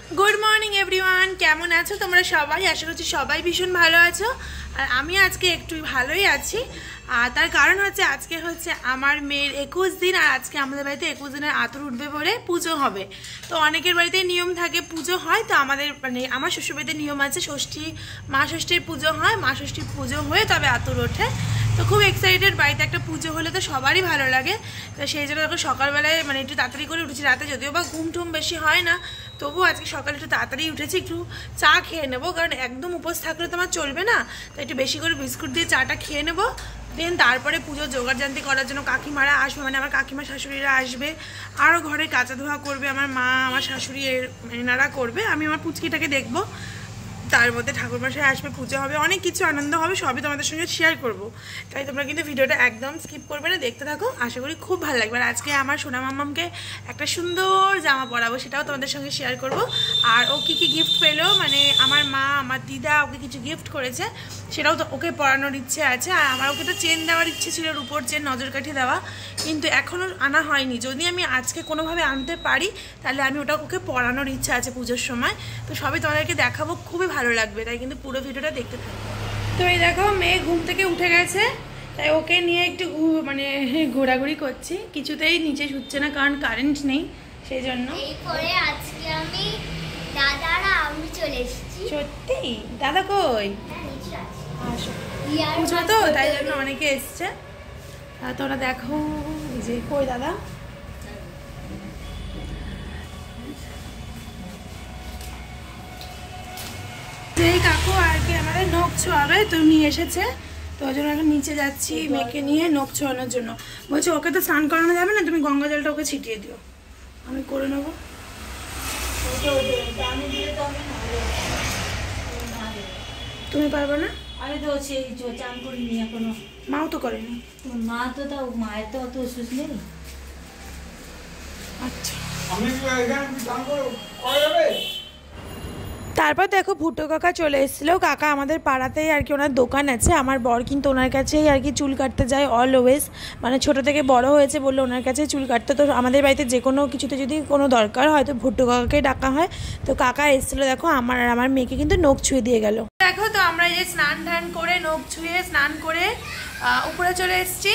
Good morning everyone केमन आछो तोमरा सबाई आशा करछि सबाई भीषण भालो आछो और आमी आजके एकटु भालोई आछि तार कारण होच्छे आजके होच्छे आमार मेয়ের 21 दिन और आजके आमादेर बाड़ीते 21 दिनेर आतुर उठबे बोले पुजो होबे। तो अनेकेर बाड़ीते नियम थाके पुजो हय, तो आमादेर माने आमार शोशुर बाड़ीते नियम आछे षष्ठी मा षष्ठीर पुजो हय, मा षष्ठीर पुजो हये तबे आतुर ओठे। तो खूब एक्साइटेड बाड़ीते एक पुजो होले तो सबारই भालो लागे। तो सेই जोन्नो देखो सकाल बेलाय माने एकटु ताड़ाताড়ি करे उठेछि, राते যদিও বা ঘুম টুম বেশি হয় না তবু আজকে সকালে একটু তাড়াতাড়ি উঠেছি, একটু চা খেয়ে নেবো কারণ একদম উপোস থাকলে তো আমার চলবে না। তো একটু বেশি করে বিস্কুট দিয়ে চাটা খেয়ে নেবো, দেন তারপরে পুজোর জোগাড়জান্তি করার জন্য কাকিমারা আসবে, মানে আমার কাকিমা শাশুড়িরা আসবে, আরও ঘরে কাঁচা ধোয়া করবে আমার মা, আমার শাশুড়ি এনারা করবে, আমি আমার পুচকিটাকে দেখবো, তার মধ্যে ঠাকুরমশাই আসবে, পুজো হবে, অনেক কিছু আনন্দ হবে, সবই তোমাদের সঙ্গে শেয়ার করব। তাই তোমরা কিন্তু ভিডিওটা একদম স্কিপ করবে না, দেখতে থাকো, আশা করি খুব ভালো লাগবে। আর আজকে আমার সোনা মাম্মামকে একটা সুন্দর জামা পরাবো, সেটাও তোমাদের সঙ্গে শেয়ার করব। আর ও কী কী গিফট পেলো, মানে আমার মা আমার দিদা ওকে কিছু গিফট করেছে, সেটাও তো ওকে পরানোর ইচ্ছে আছে। আর আমার ওকে তো চেন দেওয়ার ইচ্ছে ছিল, রূপোর চেন নজরকাঠি দেওয়া, কিন্তু এখনও আনা হয়নি। যদি আমি আজকে কোনোভাবে আনতে পারি তাহলে আমি ওটা ওকে পরানোর ইচ্ছা আছে পুজোর সময়। তো সবই তোমাদেরকে দেখাবো, খুবই ভালো লাগবে, তাই কিন্তু পুরো ভিডিওটা দেখতে থাকো। তো এই দেখো মেয়ে ঘুম থেকে উঠে গেছে, তাই ওকে নিয়ে একটু মানে ঘোরাঘুরি করছি, কিছুতেই নিচে শুচ্ছে না কারণ কারেন্ট নেই, সেই জন্য। এরপরে আজকে আমি দাদারা আমি চলে এসেছি। সত্যি? দাদা কই? আসো বুঝো তো, তাই জন্য অনেকে এসছে। তোরা দেখো এই যে কই দাদা, যেই কাকু আর কি আমাদের নখ ছোঁয়াবে তো নিয়ে এসেছে, তো ওই জন্য এখন নিচে যাচ্ছি মেয়েকে নিয়ে নখ ছোঁয়ানোর জন্য। বলছি ওকে তো স্নান করানো যাবে না, তুমি গঙ্গা জলটা ওকে ছিটিয়ে দিও, আমি করে নেবো। তুমি পারবে না? আমি তো সেই চান করিনি এখনো, মাও তো করেনি। মা তো তাও মায়ের তো অত অসুস্থ নেই। আচ্ছা তারপর দেখো ভুট্টো কাকা চলে এসেছিলো। কাকা আমাদের পাড়াতেই আর কি ওনার দোকান আছে, আমার বর কিন্তু ওনার কাছেই আর কি চুল কাটতে যায় অলওয়েজ, মানে ছোটো থেকে বড় হয়েছে বললে ওনার কাছেই চুল কাটতে। তো আমাদের বাড়িতে যে কোনো কিছুতে যদি কোনো দরকার হয় তো ভুট্টো কাকাকেই ডাকা হয়। তো কাকা এসেছিলো, দেখো আমার আর আমার মেয়েকে কিন্তু নখ ছুঁয়ে দিয়ে গেল। দেখো তো আমরা এই যে স্নান টান করে নখ ছুঁয়ে স্নান করে উপরে চলে এসেছি,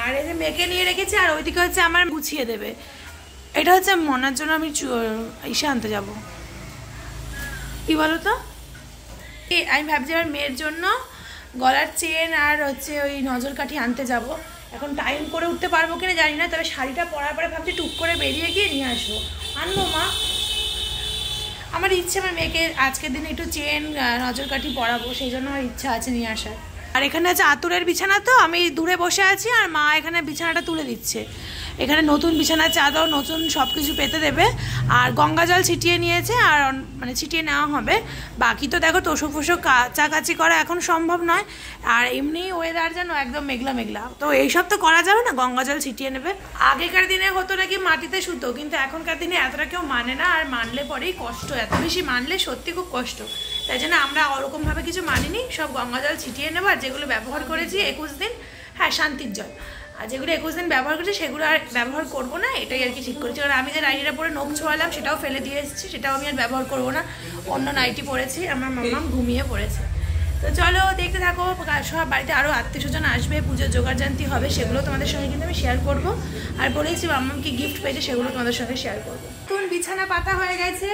আর এই যে মেয়েকে নিয়ে রেখেছি, আর ওইদিকে হচ্ছে আমার গুছিয়ে দেবে। এটা হচ্ছে মনার জন্য আমি ইসে আনতে যাবো, কি বলো তো, আমি ভাবছি আমার মেয়ের জন্য গলার চেন আর হচ্ছে ওই নজরকাঠি আনতে যাব। এখন টাইম করে উঠতে পারবো কিনা জানি না, তবে শাড়িটা পরার পরে ভাবছি টুক করে বেরিয়ে গিয়ে নিয়ে আসবো। আনবো মা, আমার ইচ্ছে আমার মেয়েকে আজকের দিনে একটু চেন নজরকাঠি পরাবো, সেই জন্য আমার ইচ্ছা আছে নিয়ে আসার। আর এখানে আছে আতুরের বিছানা, তো আমি দূরে বসে আছি আর মা এখানে বিছানাটা তুলে দিচ্ছে। এখানে নতুন বিছানার চাদর নতুন সব কিছু পেতে দেবে, আর গঙ্গা জল ছিটিয়ে নিয়েছে, আর মানে ছিটিয়ে নেওয়া হবে। বাকি তো দেখো তোষক ফোষক কাচাকাচি করা এখন সম্ভব নয়, আর এমনি ওয়েদার যেন একদম মেঘলা মেঘলা, তো এইসব তো করা যাবে না, গঙ্গা জল ছিটিয়ে নেবে। আগেকার দিনে হতো নাকি মাটিতে শুতো, কিন্তু এখনকার দিনে এতটা কেউ মানে না, আর মানলে পরেই কষ্ট, এত বেশি মানলে সত্যি খুব কষ্ট। তাই জন্য আমরা ওরকমভাবে কিছু মানিনি, সব গঙ্গা জল ছিটিয়ে নেবো। আর যেগুলো ব্যবহার করেছি 21 দিন, হ্যাঁ শান্তির জল, আর যেগুলো 21 দিন ব্যবহার করেছি সেগুলো আর ব্যবহার করবো না, এটাই আর কি ঠিক করেছি। কারণ আমি যে নাইটিটা পরে নখ ছোঁয়ালাম সেটাও ফেলে দিয়ে এসেছি, সেটাও আমি আর ব্যবহার করবো না, অন্য নাইটি পরেছি, আমার মাম্মাম ঘুমিয়ে পড়েছে। তো চলো দেখতে থাকো, সব বাড়িতে আরও আত্মীয় স্বজন আসবে, পুজোর জোগাড়জান্তি হবে, সেগুলো তোমাদের সঙ্গে কিন্তু আমি শেয়ার করবো। আর বলেছি মাম্মাম কি গিফট পেয়েছে সেগুলো তোমাদের সঙ্গে শেয়ার করবো। নতুন বিছানা পাতা হয়ে গেছে,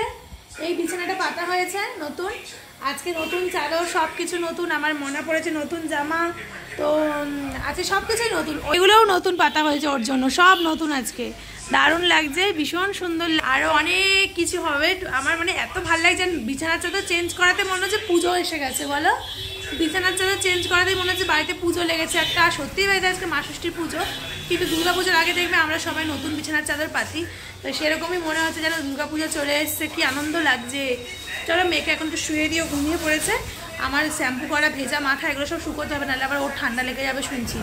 এই বিছানাটা পাতা হয়েছে নতুন, আজকে নতুন চাদর সব কিছু নতুন, আমার মনে পড়েছে নতুন জামা, তো আজকে সব কিছুই নতুন, ওইগুলোও নতুন পাতা হয়েছে ওর জন্য, সব নতুন আজকে, দারুণ লাগছে, ভীষণ সুন্দর। আরও অনেক কিছু হবে, আমার মানে এত ভালো লাগছে। বিছানার চাদর চেঞ্জ করাতে মনে হচ্ছে পুজো এসে গেছে, বলো, বিছানার চাদর চেঞ্জ করাতে মনে হচ্ছে বাড়িতে পুজো লেগেছে একটা। সত্যিই বাড়িতে আজকে মা ষষ্ঠীর পুজো, কিন্তু দুর্গা পুজোর আগে দেখবে আমরা সবাই নতুন বিছানার চাদর পাতি, তো সেরকমই মনে হচ্ছে যেন দুর্গা পুজো চলে এসছে, কি আনন্দ লাগছে। চলো মেয়েকে এখন একটু শুয়ে দিয়ে ঘুমিয়ে পড়েছে, আমার শ্যাম্পু করা ভেজা মাথা এগুলো সব শুকোতে হবে, নাহলে আবার ওর ঠান্ডা লেগে যাবে শুনছি।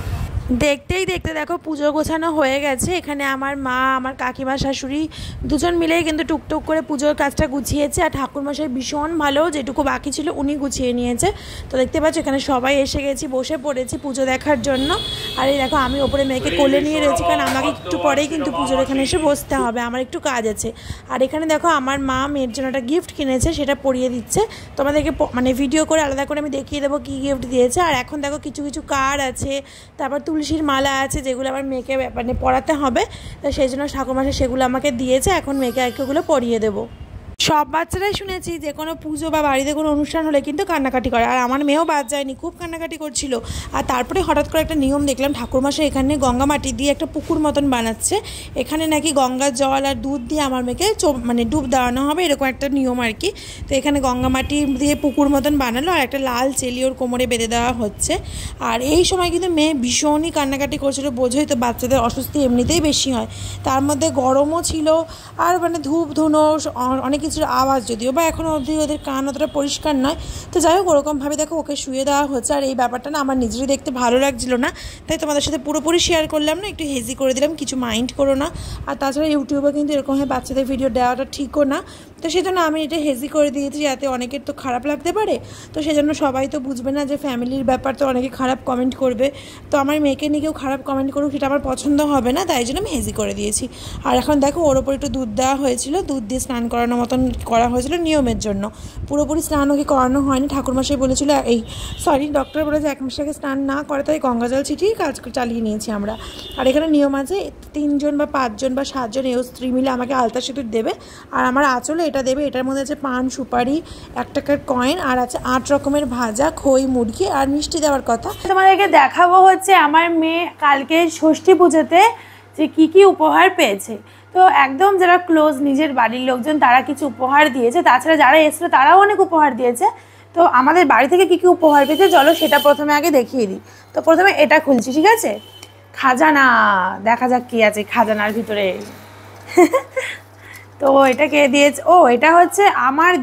দেখতেই দেখতে দেখো পুজো গোছানো হয়ে গেছে। এখানে আমার মা, আমার কাকিমা, শাশুড়ি দুজন মিলেই কিন্তু টুকটুক করে পুজোর কাজটা গুছিয়েছে। আর ঠাকুরমশাই ভীষণ ভালো, যেটুকু বাকি ছিল উনি গুছিয়ে নিয়েছে। তো দেখতে পাচ্ছ এখানে সবাই এসে গেছি, বসে পড়েছি পুজো দেখার জন্য। আর এই দেখো আমি ওপরে মেয়েকে কোলে নিয়ে রয়েছি, কারণ আমাকে একটু পরেই কিন্তু পুজোর এখানে এসে বসতে হবে, আমার একটু কাজ আছে। আর এখানে দেখো আমার মা মেয়ের জন্য একটা গিফট কিনেছে, সেটা পরিয়ে দিচ্ছে। তোমাদেরকে মানে ভিডিও করে আলাদা করে আমি দেখিয়ে দেবো কী গিফট দিয়েছে। আর এখন দেখো কিছু কিছু কার্ড আছে, তারপর তুলসীর মালা আছে, যেগুলো আমার মেয়েকে মানে পরাতে হবে। তো সেই জন্য ঠাকুরমশাই সেগুলো আমাকে দিয়েছে, এখন মেয়েকে ওগুলো পরিয়ে দেবো। সব বাচ্চারাই শুনেছি যে কোনো পুজো বা বাড়িতে কোনো অনুষ্ঠান হলে কিন্তু কান্নাকাটি করে, আর আমার মেয়েও বাদ যায়নি, খুব কান্নাকাটি করছিল। আর তারপরে হঠাৎ করে একটা নিয়ম দেখলাম, ঠাকুরমশাই এখানে গঙ্গা মাটি দিয়ে একটা পুকুর মতন বানাচ্ছে। এখানে নাকি গঙ্গার জল আর দুধ দিয়ে আমার মেয়েকে মানে ডুব দেওয়ানো হবে, এরকম একটা নিয়ম আর কি। তো এখানে গঙ্গা মাটি দিয়ে পুকুর মতন বানালো, আর একটা লাল চেলি ওর কোমরে বেঁধে দেওয়া হচ্ছে। আর এই সময় কিন্তু মেয়ে ভীষণই কান্নাকাটি করছিল, বোঝোই তো বাচ্চাদের অস্বস্তি এমনিতেই বেশি হয়, তার মধ্যে গরমও ছিল, আর মানে ধূপ ধুনো অনেক কিছুর আওয়াজ, যদিও বা এখনও অবধি ওদের কান অতটা পরিষ্কার নয়। তো যাই হোক ওরকমভাবে দেখো ওকে শুয়ে দেওয়া হচ্ছে। আর এই ব্যাপারটা না আমার নিজেরই দেখতে ভালো লাগছিল না, তাই তোমাদের সাথে পুরোপুরি শেয়ার করলাম না, একটু হেজি করে দিলাম, কিছু মাইন্ড করো না। আর তাছাড়া ইউটিউবে কিন্তু এরকমভাবে বাচ্চাদের ভিডিও দেওয়াটা ঠিকও না, তো সেই জন্য আমি এটা হেজি করে দিয়েছি, যাতে অনেকের তো খারাপ লাগতে পারে। তো সেই জন্য সবাই তো বুঝবে না যে ফ্যামিলির ব্যাপার, তো অনেকে খারাপ কমেন্ট করবে। তো আমার মেয়েকে নিয়ে কেউ খারাপ কমেন্ট করুক সেটা আমার পছন্দ হবে না, তাই জন্য আমি হেজি করে দিয়েছি। আর এখন দেখো ওর ওপর একটু দুধ দেওয়া হয়েছিল, দুধ দিয়ে স্নান করানোর মতন করা হয়েছিল নিয়মের জন্য। পুরোপুরি স্নান ওকে করানো হয়নি, ঠাকুরমশাই বলেছিল ডক্টর বলে যে এক মাসটাকে স্নান না করে, তাই গঙ্গা জল ছিটিয়ে কাজ চালিয়ে নিয়েছি আমরা। আর এখানে নিয়ম আছে 3 জন বা 5 জন বা 7 জন এও স্ত্রী মিলে আমাকে আলতা সিঁদুর দেবে, আর আমার আঁচলে এটা দেবে। এটার মধ্যে আছে পান, সুপারি, 1 টাকার কয়েন, আর আছে 8 রকমের ভাজা, খই, মুরগি আর মিষ্টি দেওয়ার কথা। তোমাদেরকে দেখাবো হচ্ছে আমার মেয়ে কালকে ষষ্ঠী পুজোতে যে কী কী উপহার পেয়েছে। তো একদম যারা ক্লোজ নিজের বাড়ির লোকজন তারা কিছু উপহার দিয়েছে, তাছাড়া যারা এসেছিলো তারাও অনেক উপহার দিয়েছে। তো আমাদের বাড়ি থেকে কী কী উপহার পেয়েছে চলো সেটা প্রথমে আগে দেখিয়ে দিই। তো প্রথমে এটা খুলছি, ঠিক আছে? খাজানা, দেখা যাক কী আছে খাজানার ভিতরে। তো এটা কে দিয়েছে? ও, এটা হচ্ছে আমার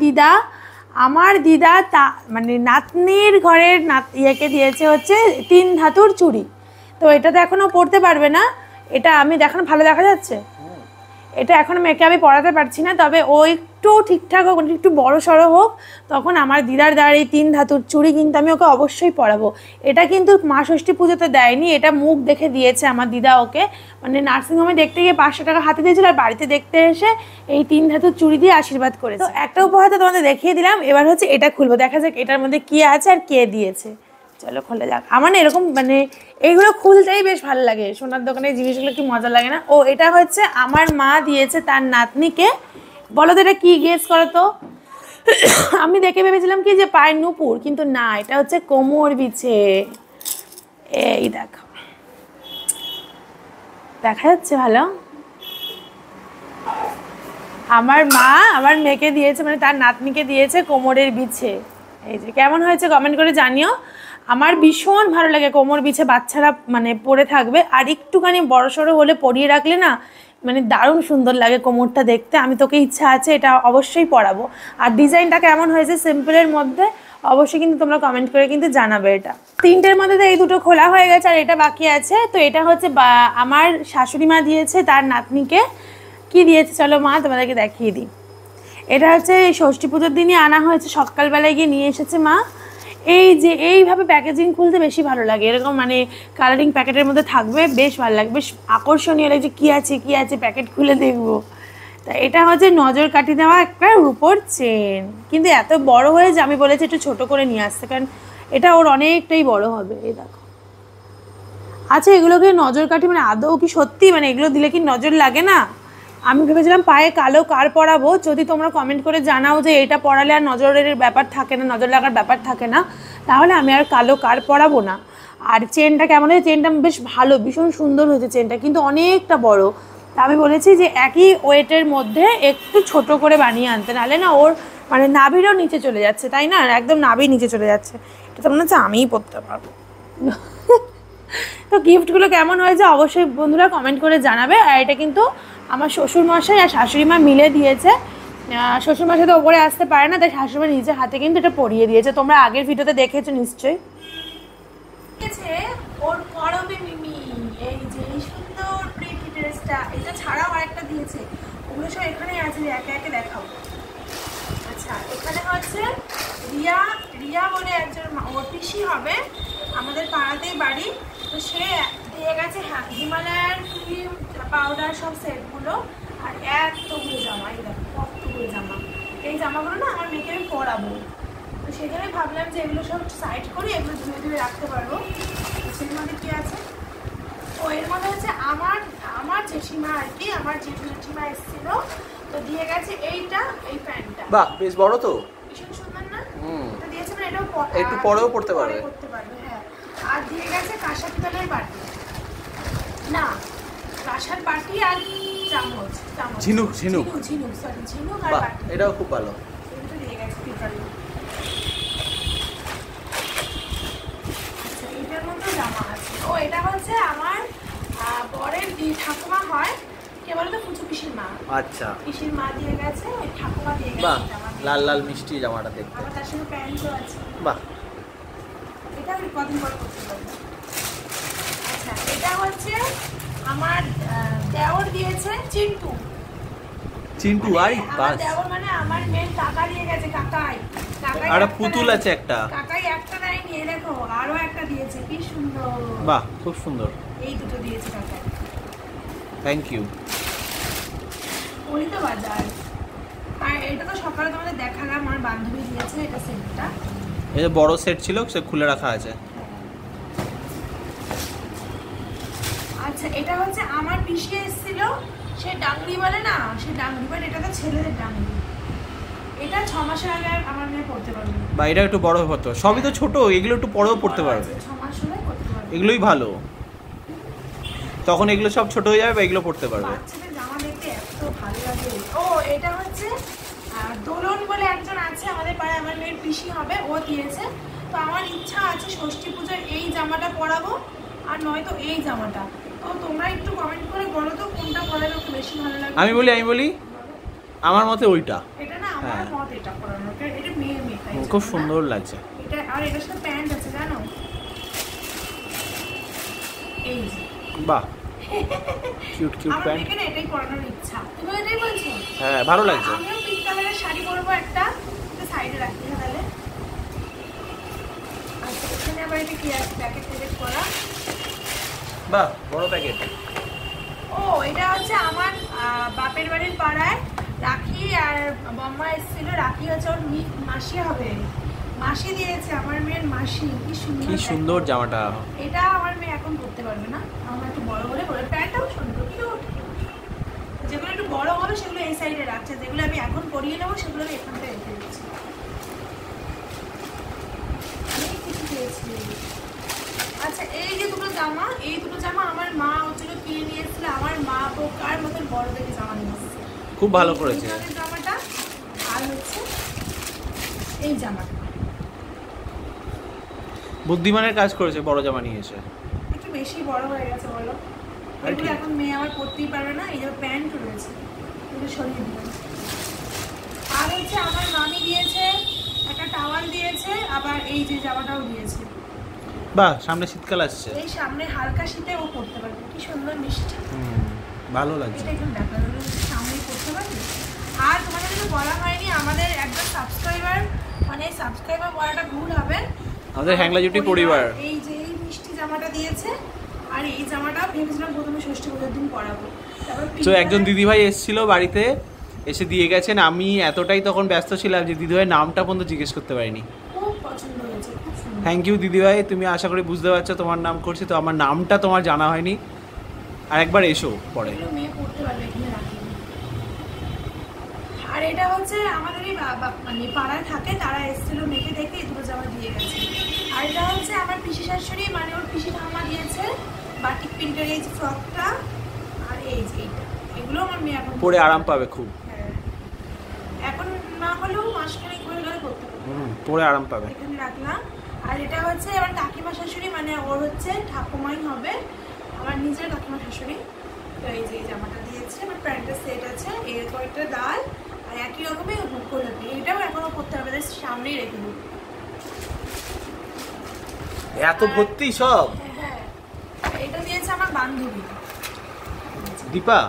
দিদা তা মানে নাতনির ঘরের ইয়েকে দিয়েছে হচ্ছে 3 ধাতুর চুড়ি। তো এটা তো এখনও পরতে পারবে না, এটা আমি দেখানো ভালো দেখা যাচ্ছে, এটা এখন মেয়েকে আমি পড়াতে পারছি না, তবে ও একটু ঠিকঠাক হোক, একটু বড় সড়ো হোক, তখন আমার দিদার দ্বারা এই 3 ধাতুর চুড়ি কিন্তু আমি ওকে অবশ্যই পরাবো। এটা কিন্তু মা ষষ্ঠী পুজোতে দেয়নি, এটা মুখ দেখে দিয়েছে আমার দিদা ওকে, মানে নার্সিংহোমে দেখতে গিয়ে 500 টাকা হাতে দিয়েছিল, আর বাড়িতে দেখতে এসে এই 3 ধাতুর চুড়ি দিয়ে আশীর্বাদ করেছে। তো একটা উপহার তো তোমাদের দেখিয়ে দিলাম, এবার হচ্ছে এটা খুলবো, দেখা যাক এটার মধ্যে কী আছে আর কে দিয়েছে। চলো খোলা যাক। আমার না এরকম মানে এইগুলো খুলতেই বেশ ভালো লাগে, সোনার দোকানে জিনিসগুলো কি মজা লাগে না। ও, এটা হচ্ছে আমার মা দিয়েছে তার নাতনিকে। বলো তো এটা কি, গেস করো তো? আমি দেখে ভেবেছিলাম কি যে পায়ের নুপুর, কিন্তু না, এটা হচ্ছে কোমর বিছে। এই দেখো, দেখা যাচ্ছে ভালো? আমার মা আমার মেয়েকে দিয়েছে, মানে তার নাতনিকে দিয়েছে কোমরের বিছে। এই যে কেমন হয়েছে কমেন্ট করে জানিও। আমার ভীষণ ভালো লাগে কোমর বিছে বাচ্চারা মানে পরে থাকবে, আর একটুখানি বড়সড় হলে পরিয়ে রাখলে না মানে দারুণ সুন্দর লাগে কোমরটা দেখতে। আমি তোকে ইচ্ছা আছে এটা অবশ্যই পরাবো। আর ডিজাইনটা কেমন হয়েছে সিম্পলের মধ্যে অবশ্যই কিন্তু তোমরা কমেন্ট করে কিন্তু জানাবে। এটা 3টের মধ্যে তো এই দুটো খোলা হয়ে গেছে, আর এটা বাকি আছে। তো এটা হচ্ছে আমার শাশুড়ি মা দিয়েছে তার নাতনিকে। কি দিয়েছে চলো মা তোমাদেরকে দেখিয়ে দিই। এটা হচ্ছে ষষ্ঠী পুজোর দিনই আনা হয়েছে, সকালবেলায় গিয়ে নিয়ে এসেছে মা। এই যে এইভাবে প্যাকেজিং খুলতে বেশি ভালো লাগে, এরকম মানে কালারিং প্যাকেটের মধ্যে থাকবে, বেশ ভালো লাগবে, বেশ আকর্ষণীয় লাগছে। কী আছে প্যাকেট খুলে দেখবো। তা এটা হচ্ছে নজর কাটি দেওয়া একটা রূপোর চেন, কিন্তু এত বড় হয়েছে আমি বলেছি একটু ছোট করে নিয়ে আসতে, কারণ এটা ওর অনেকটাই বড় হবে। এই দেখো, আচ্ছা এগুলোকে নজর কাঠি মানে আদৌ কি সত্যি মানে এগুলো দিলে কি নজর লাগে না? আমি ভেবেছিলাম পায়ে কালো কার পরাবো। যদি তোমরা কমেন্ট করে জানাও যে এটা পরালে আর নজরের ব্যাপার থাকে না, নজর লাগার ব্যাপার থাকে না, তাহলে আমি আর কালো কার পরাবো না। আর চেনটা কেমন হয়েছে? চেনটা বেশ ভালো, ভীষণ সুন্দর হয়েছে চেনটা, কিন্তু অনেকটা বড়। তা আমি বলেছি যে একই ওয়েটের মধ্যে একটু ছোট করে বানিয়ে আনতে, নাহলে না ওর মানে নাভিরও নিচে চলে যাচ্ছে, তাই না? একদম নাভি নিচে চলে যাচ্ছে। এটা তো মনে হচ্ছে আমিই পরতে পারবো। তো গিফটগুলো কেমন হয়েছে অবশ্যই বন্ধুরা কমেন্ট করে জানাবে। আর এটা কিন্তু আমার শ্বশুরমশাই আর শাশুড়ি মা মিলে দিয়েছে। শ্বশুরমশাই তো ওপরে আসতে পারে না, তাই শাশুড়ি নিজের হাতে কিন্তু এটা পরিয়ে দিয়েছে, তোমরা আগের ভিডিওতে দেখেছো নিশ্চয়ই। ওর করবে মিমি ছাড়াও আরেকটা দিয়েছে, ওগুলো সব এখানেই আছে, একে একে দেখাবো। আচ্ছা, এখানে হচ্ছে রিয়া বলে একজন ওর পিসি হবে, আমাদের পাড়াতেই বাড়ি। তো সে দিয়ে গেছে হিমালয়ার ক্রিম পাউডার সব সেটগুলো, আর এতগুলো জামা, এই দেখো কতগুলো জামা। এই জামাগুলো না আমার মেয়েকে আমি পরাবো, তো সেখানে ভাবলাম যে এগুলো সব সাইড করে এগুলো ধুয়ে ধুয়ে রাখতে পারবো। সের মধ্যে কী আছে, ও এর মধ্যে হচ্ছে আমার জেঠিমা আর কি, আমার জেঠিমা এসেছিল, তো দিয়ে গেছে এইটা, এই প্যান্টটা। বাহ, বেশ বড় তো, ভীষণ সুন্দর না? তো দিয়েছে মানে এটাও একটু পরেও পড়তে পারবে। হ্যাঁ। আর দিয়ে গেছে কাঁসা পিতলের বাটি, না কাঁসার বাটি আর চামচ, ঝিনুক আর বাহ, বাটি, এটাও খুব ভালো। এগুলো দিয়ে গেছে পিতলের। আচ্ছা, এটার মধ্যে জামা আছে। ও এটা হচ্ছে আমার বরের ঠাকুমা হয়, কে বলতো পুচু পিসির মা। আচ্ছা, পিসির মা দিয়ে গেছে, ওই ঠাকুমা দিয়ে বাহ, গেছে জামা। লাল লাল মিষ্টি জামাটা দেখতে। আবার তার সঙ্গে প্যান্টও আছে। বাহ, এটা আমি কদিন পর করতে পারবো। আচ্ছা, এটা হচ্ছে আমার দেওর দিয়েছে, চিন্টু। আই আমার বাস। দেওর মানে আমার মেয়ের কাকা দিয়ে গেছে, কাকাই আর একটা পুতুল নেয়নি। আছে একটা। কাকাই একটা নেয়নি, এই দেখো আরো একটা দিয়েছে, কি সুন্দর। বাহ, খুব সুন্দর, এই দুটো দিয়েছে কাকাই। Thank you. ওই তো বাজার। আর এটা তো সকালে তোমাদের দেখালাম, আমার বান্ধবী দিয়েছে এটা সেটটা। এই যে বড় সেট ছিল, সে খুলে রাখা আছে। আচ্ছা, এটা হচ্ছে আমার পিসি এসেছিল, সে ডাংরি বলে না, সে ডাংরি বলে, এটা তো ছেলেদের ডাংরি। এটা 6 মাসের আগে আর আমার মেয়ে পড়তে পারবে না। বা এটা একটু বড় হতো, সবই তো ছোট, এগুলো একটু পরেও পড়তে পারবে। 6 মাস হলে পড়তে পারবে। এগুলোই ভালো, তখন এগুলো সব ছোট হয়ে যাবে বা এগুলো পড়তে পারবে। বাচ্চাদের জামা দেখতে এত ভালো লাগে। ও এটা হচ্ছে দোলন বলে একজন আছে আমাদের পাড়ায়, আমার মেয়ের পিসি হবে, ও দিয়েছে। তো আমার ইচ্ছা আছে ষষ্ঠী পুজোর এই জামাটা পরাবো, আর নয়তো এই জামাটা। তো তোমরা একটু কমেন্ট করে বলো তো কোনটা পরালে একটু বেশি ভালো লাগে। আমি বলি আমার মতে ওইটা। এটা না আমার হ্যাঁ। মত, এটা পরানো, এটা মেয়ের মেখাই খুব সুন্দর লাগছে। এটা। আর এটার সাথে প্যান্ট আছে জানো, এই যে। বাহ, কিউট আমার প্যান্ট। মেয়েকে না এটাই পরানোর ইচ্ছা। তুমি এটাই বলছো? হ্যাঁ, ভালো লাগছে। আমিও পিঙ্ক কালারের শাড়ি পরবো একটা, সাইডে রাখতে হবে তাহলে। আচ্ছা, এখানে আবার এটা কি আছে, প্যাকেট করা। বাহ, বড় প্যাকেট। ও এটা হচ্ছে আমার বাপের বাড়ির পাড়ায় রাখি আর বম্মা এসেছিল। রাখি হচ্ছে ওর মাসি হবে, মাসি দিয়েছে, আমার মেয়ের মাসি। কি সুন্দর জামাটা। এটা আমার মেয়ে এখন পরতে পারবে না, আমার একটু বড় হলে পরে। প্যান্টটাও সুন্দর, কিউট। যেগুলো একটু বড় হবে সেগুলো এই সাইডে রাখছে, যেগুলো আমি এখন পরিয়ে নেবো সেগুলো আমি এখানটা রেখে দিচ্ছি। অনেক কিছু পেয়েছি। আচ্ছা, এই যে দুটো জামা, এই দুটো জামা আমার মা হচ্ছিল কিনে নিয়ে এসেছিল। আমার মা বোকার মতন বড় দেখে জামা নিয়ে এসেছে, খুব ভালো করেছে। এই জামাটা আর হচ্ছে এই জামাটা। বুদ্ধিমানের কাজ করেছে, বড় জামা নিয়েছে। একটু বেশি বড় হয়ে গেছে বলো, এগুলো এখন মেয়ে আমার পরতেই পারবে না। এই যে প্যান্ট রয়েছে, এগুলো সরিয়ে দিলাম। আর হচ্ছে আমার মামি দিয়েছে একটা টাওয়াল দিয়েছে, আবার এই যে জামাটাও দিয়েছে। বাহ, সামনে শীতকাল আসছে। এই সামনে হালকা শীতে ও পরতে পারবে, কি সুন্দর মিষ্টি। ভালো লাগছে। এটা একদম দেখা গেল সামনেই পরতে পারবে। আর তোমাদের কিছু বলা হয়নি, আমাদের একজন সাবস্ক্রাইবার, মানে সাবস্ক্রাইবার বলাটা ভুল হবে, আমাদের হ্যাংলা জুটি পরিবার এই যে এই মিষ্টি জামাটা দিয়েছে। আর এই জামাটা ভেবেছিলাম প্রথমে ষষ্ঠী পুজোর দিন পরাবো, তারপর তো একজন দিদিভাই এসেছিল বাড়িতে, এসে দিয়ে গেছেন। আমি এতটাই তখন ব্যস্ত ছিলাম যে দিদিভাইয়ের নামটা পর্যন্ত জিজ্ঞেস করতে পারিনি। খুব পছন্দ হয়েছে, খুব সুন্দর। থ্যাংক ইউ দিদিভাই, তুমি আশা করি বুঝতে পারছো তোমার নাম করছি, তো আমার নামটা তোমার জানা হয়নি। আর একবার এসো পরে। এগুলো মেয়ে পড়তে পারবে, এখানে রাখি। আর এটা হচ্ছে আমাদেরই মানে পাড়ায় থাকে, তারা এসেছিল মেয়েকে দেখে এই দুটো জামা দিয়ে গেছে। আর এটা হচ্ছে আমার পিসি শাশুড়ি, মানে ওর পিসি ঠাম্মা দিয়েছে বাটিক প্রিন্টের এই যে ফ্রকটা। আর এই যে এইটা, এগুলো আমার মেয়ে এখন পরে আরাম পাবে খুব। হ্যাঁ, এখন না হলেও মাসখানেক হয়ে গেলে করতে পারবে। পরে আরাম পাবে। এখানে রাখলাম। আর এটা হচ্ছে আমার কাকিমা শাশুড়ি, মানে ওর হচ্ছে ঠাকুমাই হবে, আমার নিজের কাকিমা শাশুড়ি। তো এই যে এই জামাটা দিয়েছে, আমার প্যান্টের সেট আছে, এর কয়েকটা ডাল আর একই রকমই গোলাপি। এটাও এখনো করতে হবে, সামনেই রেখে দেবো। এত ভর্তি সব। হ্যাঁ, এটা দিয়েছে আমার বান্ধবী দীপা।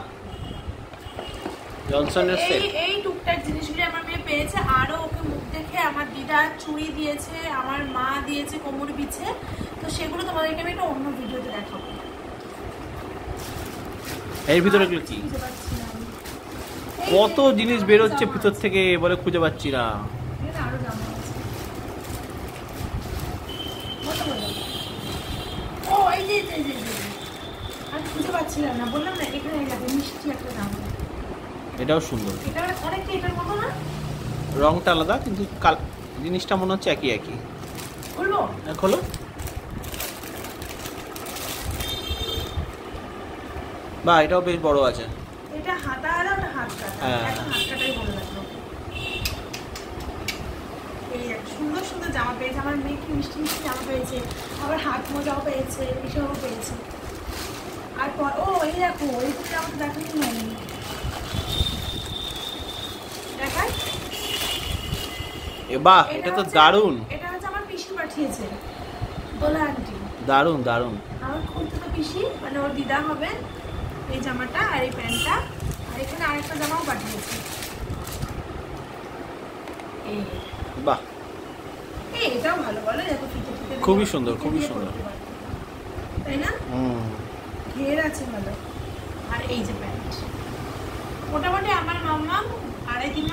জনসনের সেট। এই টুকটাক জিনিসগুলো আমার মেয়ে পেয়েছে। আরো ওকে মুখ দেখে আমার দিদা চুড়ি দিয়েছে, আমার মা দিয়েছে কোমর বিছে। তো সেগুলো তোমাদেরকে আমি একটা অন্য ভিডিওতে দেখাবো। এর ভিতরে এগুলো কি? খুঁজে পাচ্ছি না আমি। কত জিনিস বেরোচ্ছে ভিতর থেকে, বলে খুঁজে পাচ্ছি না। এখানে আরো জামা আছে। কত বলো? ও এই যে আমি খুঁজে পাচ্ছিলাম না, বললাম না এখানে যাবে মিষ্টি একটা জামা। এটাও সুন্দর, এটা অনেকটা এটার মতো না? রংটা আলাদা কিন্তু জিনিসটা মনে হচ্ছে একই একই। বলবো খোলো। বা এটাও বেশ বড় আছে। এটা হাতা আর ওটা হাত কাটা। হ্যাঁ। এখন হাত কাটাই ভালো লাগলো। এই এক সুন্দর সুন্দর জামা পেয়েছে আমার মেয়ে, কি মিষ্টি মিষ্টি জামা পেয়েছে, আবার হাত মোজাও পেয়েছে, এসবও পেয়েছে। আর ও এই দেখো এই জামা তো দেখাই নাই, দেখাই। বাহ, এটা তো দারুণ। এটা হচ্ছে আমার পিসি পাঠিয়েছে, দোলা আন্টি। দারুণ দারুণ। আমার খুঁজতে তো পিসি, মানে ওর দিদা হবে। এই জামাটা আর এই প্যান্টটা, আর এখানে আরেকটা জামাও পাঠিয়েছে। এই বাহ, এটাও ভালো, বলো দেখো ফিতে ফিতে খুবই সুন্দর, খুবই সুন্দর। তাই না? ঘের আছে ভালো। আর এই যে প্যান্ট, মোটামুটি আমার মাম্মা 2.5-3